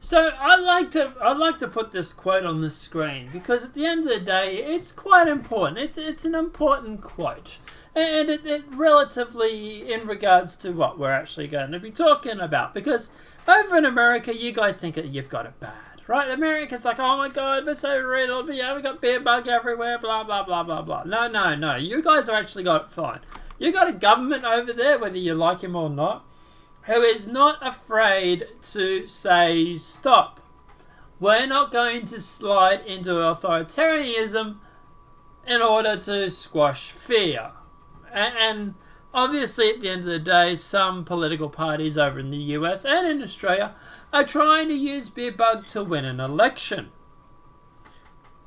So I'd like to put this quote on the screen because at the end of the day, it's quite important. It's an important quote, and it relatively in regards to what we're actually going to be talking about. Because over in America, you guys think that you've got it bad, right? America's like, oh my god, we're so riddled. Yeah, we got beer bug everywhere. Blah blah blah blah blah. No. You guys have actually got it fine. You got a government over there, whether you like him or not, who is not afraid to say, stop. We're not going to slide into authoritarianism in order to squash fear. And obviously, at the end of the day, some political parties over in the US and in Australia are trying to use beer bug to win an election.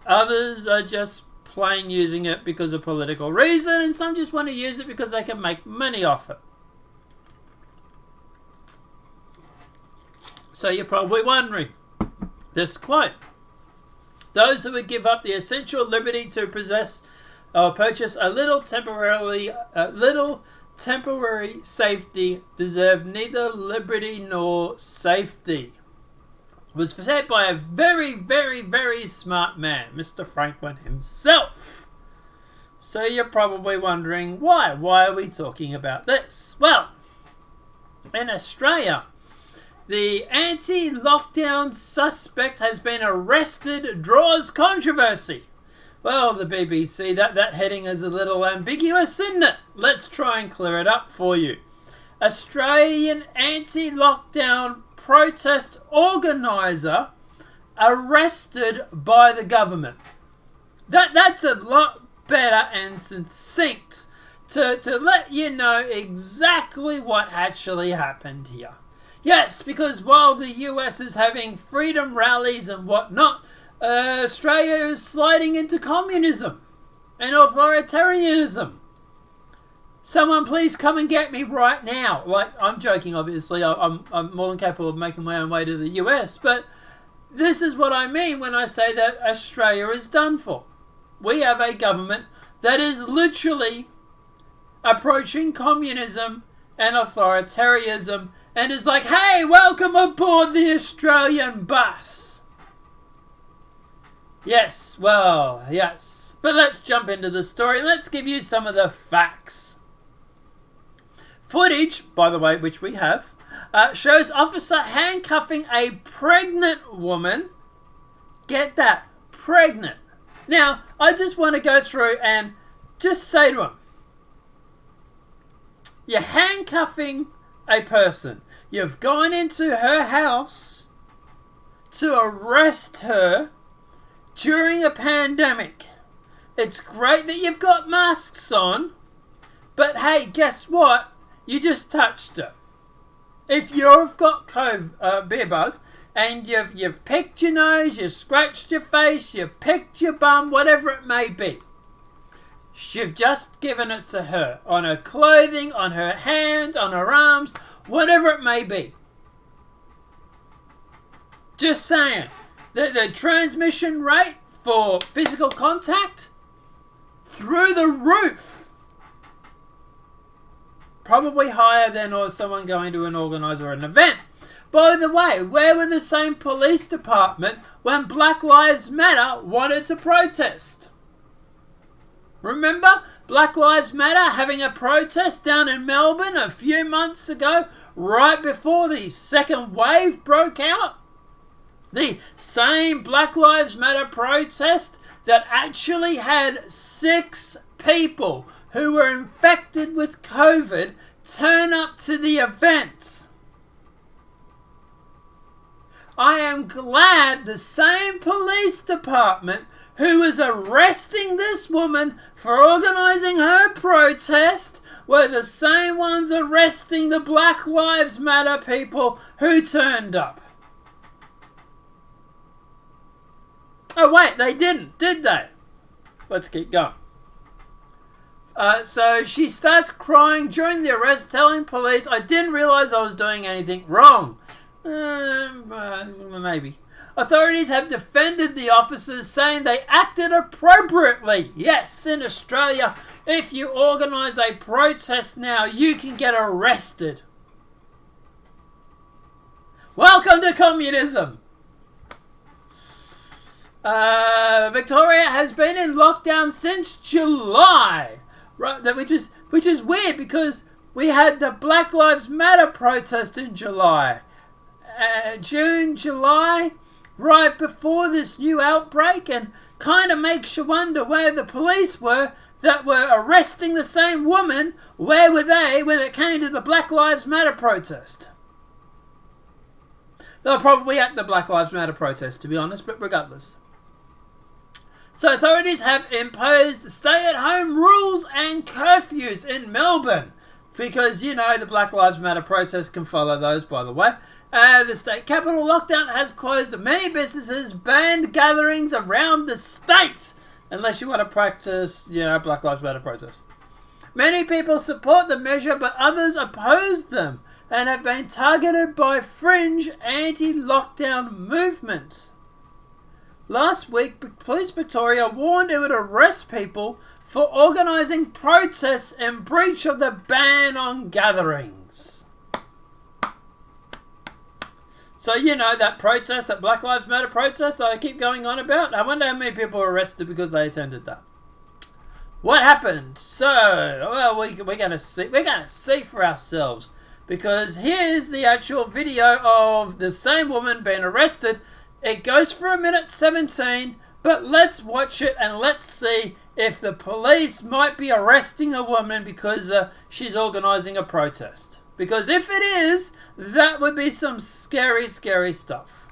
Others are just plain using it because of political reason, and some just want to use it because they can make money off it. So you're probably wondering, this quote, those who would give up the essential liberty to possess or purchase a little temporary safety deserve neither liberty nor safety, was said by a very, very, very smart man, Mr. Franklin himself. So you're probably wondering, why? Why are we talking about this? Well, in Australia, the anti-lockdown suspect has been arrested, draws controversy. Well, the BBC, that heading is a little ambiguous, isn't it? Let's try and clear it up for you. Australian anti-lockdown protest organiser arrested by the government. That's a lot better and succinct to let you know exactly what actually happened here. Yes, because while the US is having freedom rallies and whatnot, Australia is sliding into communism and authoritarianism. Someone please come and get me right now. Like, I'm joking, obviously. I'm more than capable of making my own way to the US, but this is what I mean when I say that Australia is done for. We have a government that is literally approaching communism and authoritarianism and is like, hey, welcome aboard the Australian bus. Yes, well, yes. But let's jump into the story. Let's give you some of the facts. Footage, by the way, which we have, shows officer handcuffing a pregnant woman. Get that, pregnant. Now, I just want to go through and just say to him, you're handcuffing a person. You've gone into her house to arrest her during a pandemic. It's great that you've got masks on, but hey, guess what? You just touched her. If you've got beer bug and you've picked your nose, you've scratched your face, you've picked your bum, whatever it may be, you've just given it to her on her clothing, on her hand, on her arms, whatever it may be. Just saying. The transmission rate for physical contact, through the roof. Probably higher than or someone going to an organiser or an event. By the way, where were the same police department when Black Lives Matter wanted to protest? Remember Black Lives Matter having a protest down in Melbourne a few months ago, right before the second wave broke out? The same Black Lives Matter protest that actually had 6 people who were infected with COVID turn up to the event. I am glad the same police department who was arresting this woman for organising her protest were the same ones arresting the Black Lives Matter people who turned up. Oh wait, they didn't, did they? Let's keep going. So she starts crying during the arrest, telling police, I didn't realise I was doing anything wrong. Maybe. Authorities have defended the officers, saying they acted appropriately. Yes, in Australia, if you organise a protest now, you can get arrested. Welcome to communism. Victoria has been in lockdown since July, right? Which is weird because we had the Black Lives Matter protest in July, June, July, right before this new outbreak, and kind of makes you wonder where the police were that were arresting the same woman. Where were they when it came to the Black Lives Matter protest? They were probably at the Black Lives Matter protest, to be honest, but regardless. So authorities have imposed stay-at-home rules and curfews in Melbourne. Because, you know, the Black Lives Matter protest can follow those, by the way. The state capital lockdown has closed many businesses, banned gatherings around the state. Unless you want to practice, you know, Black Lives Matter protest. Many people support the measure, but others oppose them and have been targeted by fringe anti-lockdown movements. Last week, Police Victoria warned it would arrest people for organising protests in breach of the ban on gatherings. So, you know, that protest, that Black Lives Matter protest that I keep going on about, I wonder how many people were arrested because they attended that. What happened? So, well, we're going to see for ourselves, because here's the actual video of the same woman being arrested. It goes for 1:17, but let's watch it and let's see if the police might be arresting a woman because she's organising a protest. Because if it is, that would be some scary, scary stuff.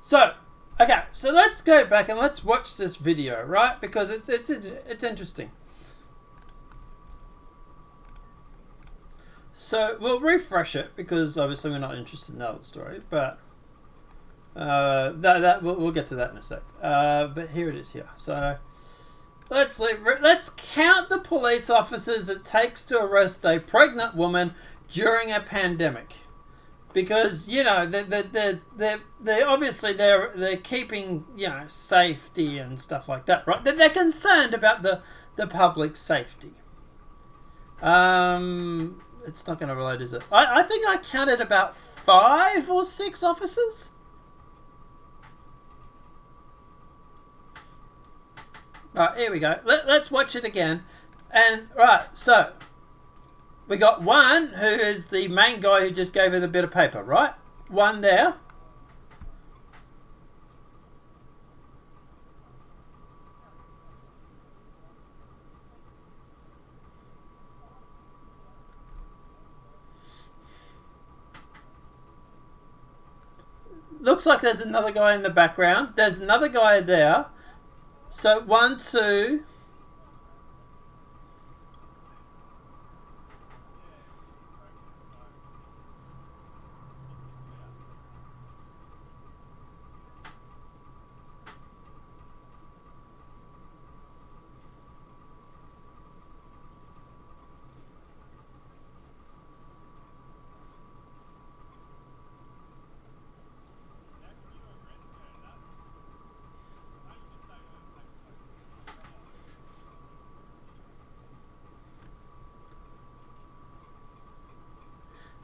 So, okay, so let's go back and let's watch this video, right? Because it's interesting. So we'll refresh it because obviously we're not interested in that story, but we'll get to that in a sec. But here it is here. So let's count the police officers it takes to arrest a pregnant woman during a pandemic. Because, you know, they're obviously they're keeping, you know, safety and stuff like that, right? They're concerned about the public's safety. It's not going to relate, is it? I think I counted about 5 or 6 officers. Right, here we go. Let's watch it again. And, right, so we got one who is the main guy who just gave her the bit of paper, right? One there. Looks like there's another guy in the background. There's another guy there. So 1, 2...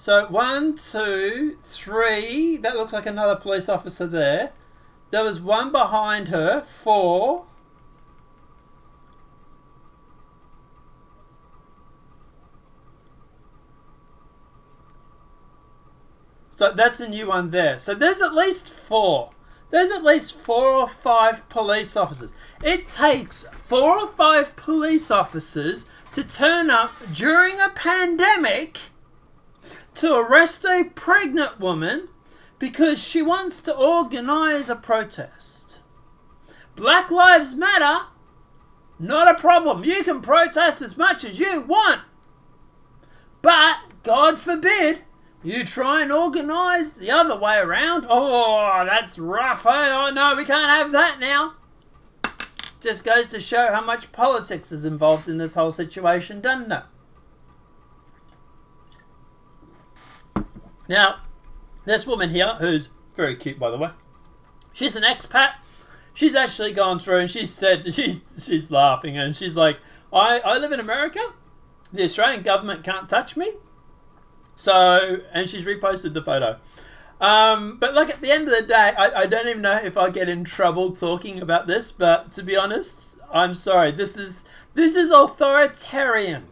So 1, 2, 3. That looks like another police officer there. There was one behind her. 4. So that's a new one there. So there's at least 4. There's at least 4 or 5 police officers. It takes 4 or 5 police officers to turn up during a pandemic to arrest a pregnant woman because she wants to organise a protest. Black Lives Matter, not a problem. You can protest as much as you want. But, God forbid, you try and organise the other way around. Oh, that's rough. Oh, no, we can't have that now. Just goes to show how much politics is involved in this whole situation, doesn't it? Now, this woman here, who's very cute, by the way, she's an expat. She's actually gone through and she said, she's laughing and she's like, I live in America. The Australian government can't touch me. So, and she's reposted the photo. But look, at the end of the day, I don't even know if I'll get in trouble talking about this, but to be honest, I'm sorry. This is authoritarian.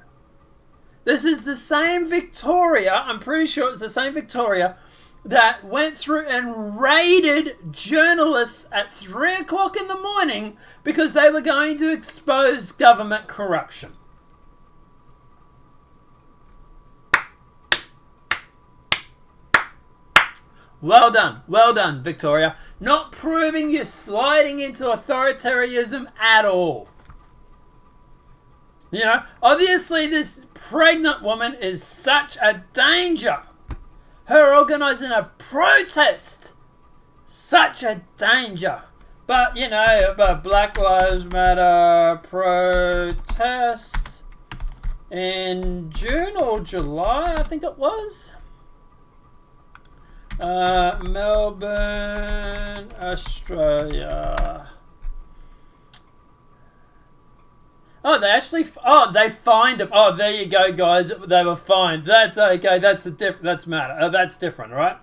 This is the same Victoria, I'm pretty sure it's the same Victoria, that went through and raided journalists at 3 o'clock in the morning because they were going to expose government corruption. Well done, Victoria. Not proving you're sliding into authoritarianism at all. You know, obviously this pregnant woman is such a danger. Her organising a protest, such a danger. But, you know, Black Lives Matter protest in June or July, I think it was. Melbourne, Australia. Oh, they fined them. Oh, there you go, guys. They were fined. That's okay. That's matter. That's different, right?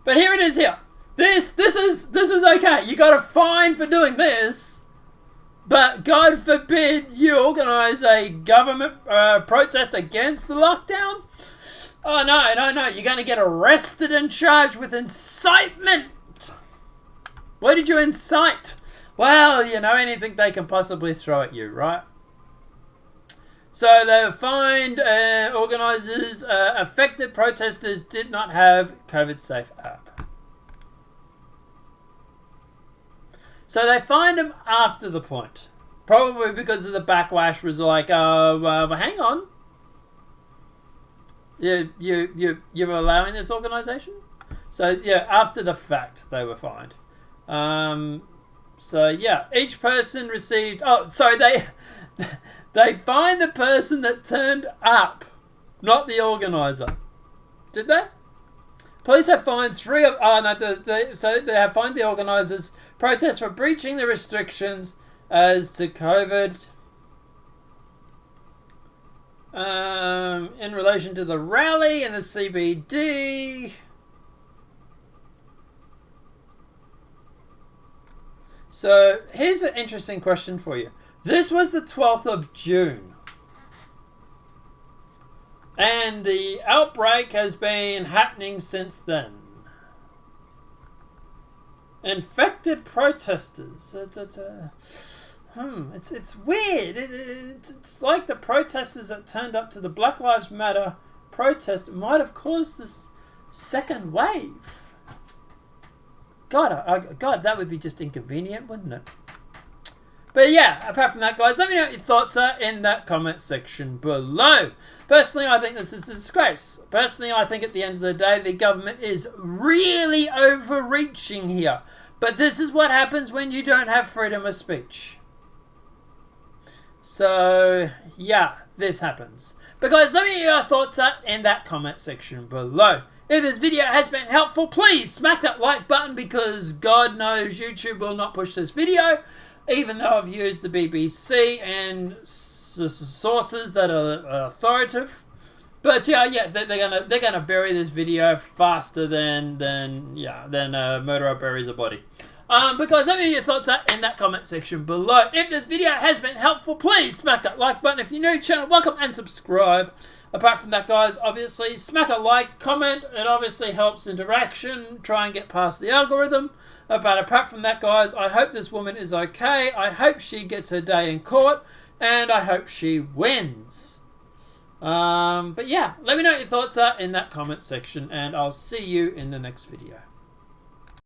But here it is. Here, this was okay. You got a fine for doing this, but God forbid you organise a government protest against the lockdown. Oh, no. You're going to get arrested and charged with incitement. What did you incite? Well, you know, anything they can possibly throw at you, right? So they were fined. Organisers, affected protesters did not have COVID-safe app. So they fined them after the point. Probably because of the backlash was like, well, hang on. You're allowing this organisation? So yeah, after the fact they were fined. So yeah, each person received. Oh, sorry, they fined the person that turned up, not the organiser. Did they? Police have fined 3 of. Oh no, so they have fined the organisers. Protests for breaching the restrictions as to COVID. In relation to the rally and the CBD. So here's an interesting question for you. This was the 12th of June. And the outbreak has been happening since then. Infected protesters. It's weird. It's like the protesters that turned up to the Black Lives Matter protest might have caused this second wave. God, that would be just inconvenient, wouldn't it? But yeah, apart from that, guys, let me know what your thoughts are in that comment section below. Personally, I think this is a disgrace. Personally, I think at the end of the day, the government is really overreaching here. But this is what happens when you don't have freedom of speech. So, yeah, this happens. But guys, let me know your thoughts are in that comment section below. If this video has been helpful, please smack that like button because God knows YouTube will not push this video. Even though I've used the BBC and sources that are authoritative. But yeah, they're gonna bury this video faster than a murderer buries a body. But guys, let me know your thoughts in that comment section below. If this video has been helpful, please smack that like button. If you're new to the channel, welcome and subscribe. Apart from that, guys, obviously smack a like, comment. It obviously helps interaction. Try and get past the algorithm. But apart from that, guys, I hope this woman is okay. I hope she gets her day in court, and I hope she wins. But yeah, let me know what your thoughts are in that comment section, and I'll see you in the next video.